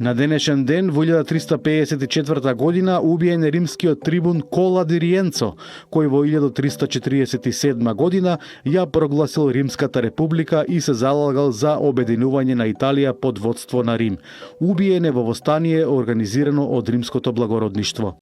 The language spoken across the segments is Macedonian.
На денешен ден во 1354 година убиен е римскиот трибун Кола ди Риенцо, кој во 1347 година ја прогласил Римската република и се залагал за обединување на Италија под водство на Рим. Убиен е во востание организирано од римското благородништво.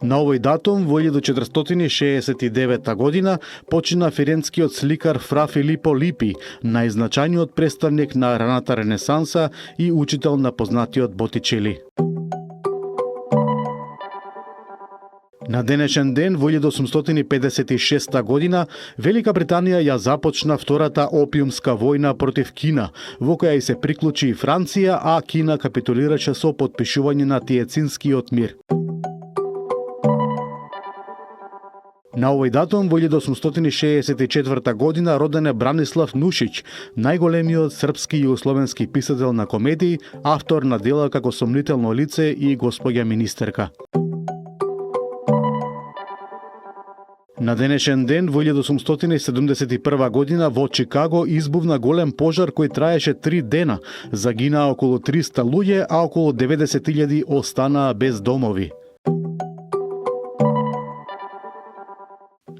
На овој датум, во 1469 година, почина фиренскиот сликар Фра Филипо Липи, најзначајниот представник на раната Ренесанса и учител на познатиот Ботичели. На денешен ден, во 1856 година, Велика Британија ја започна втората опиумска војна против Кина, во која и се приклучи и Франција, а Кина капитулираше со потпишување на Тиецинскиот мир. На овој датум, во 1864 година, роден е Бранислав Нушич, најголемиот српски и југословенски писател на комедии, автор на дела како Сомнително лице и Госпоѓа министерка. На денешен ден, во 1871 година, во Чикаго избувна голем пожар кој траеше 3 дена. Загинаа околу 300 луѓе, а околу 90.000 останаа без домови.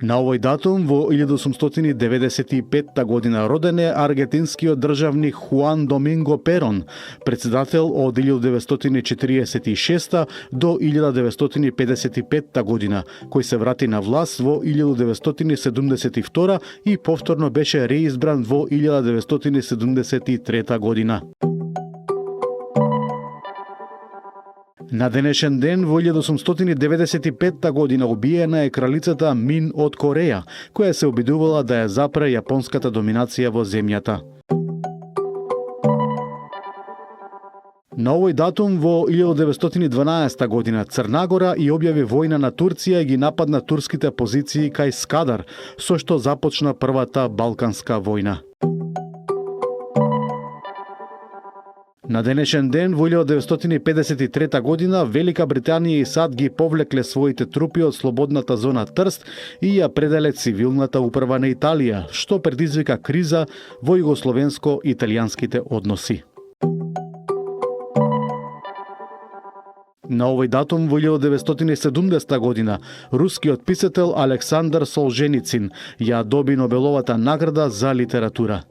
На овој датум, во 1895 година, роден е аргентинскиот државник Хуан Доминго Перон, председател од 1946 до 1955 година, кој се врати на власт во 1972 и повторно беше реизбран во 1973 година. На денешен ден, во 1895 година, убиена е кралицата Мин од Кореја, која се обидувала да ја запре јапонската доминација во земјата. На овој датум, во 1912 година, Црнагора и објави војна на Турција и ги нападна турските позиции кај Скадар, со што започна првата Балканска војна. На денешен ден, во 1953 година, Велика Британија и САД ги повлекле своите трупи од слободната зона Трст и ја пределе цивилната управа на Италија, што предизвика криза во југословенско-италијанските односи. На овој датум, во 1970 година, рускиот писател Александар Солженицин ја доби Нобеловата награда за литература.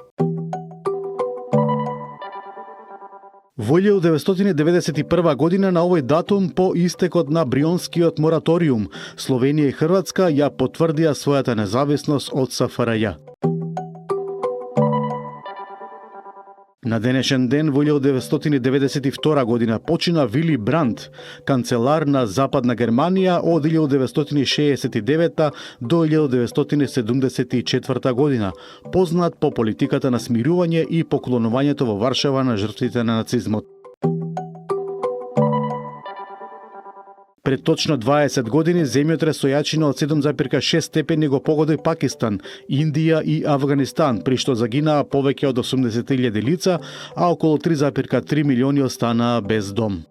Во 1991 година на овој датум, по истекот на Брионскиот мораториум, Словенија и Хрватска ја потврдија својата независност од СФРЈ. На денешен ден, во 1992 година, почина Вили Брандт, канцелар на Западна Германија од 1969 до 1974 година, познат по политиката на смирување и поклонувањето во Варшава на жртвите на нацизмот. Пред точно 20 години земјотрес со јачина од 7,6 степени го погоди Пакистан, Индија и Авганистан, при што загинаа повеќе од 80.000 лица, а околу 3,3 милиони останаа без дом.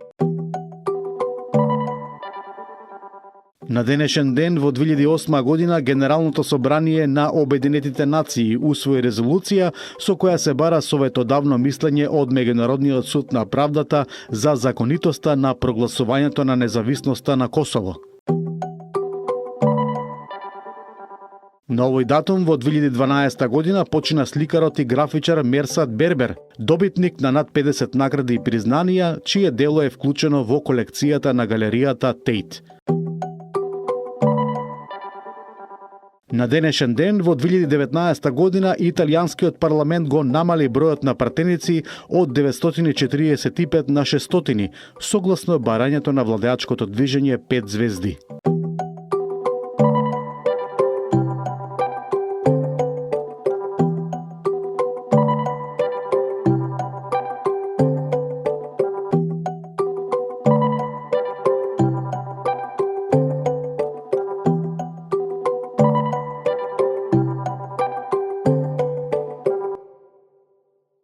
На денешен ден, во 2008 година, Генералното собрание на Обединетите нации усвои резолуција со која се бара советодавно мислење од Меѓународниот суд на правдата за законитоста на прогласувањето на независноста на Косово. На овој датум, во 2012 година, почина сликарот и графичар Мерсат Бербер, добитник на над 50 награди и признанија, чие дело е вклучено во колекцијата на галеријата Тейт. На денешен ден, во 2019 година, италијанскиот парламент го намали бројот на пратеници од 945 на 600, согласно барањето на владеачкото движење 5 звезди.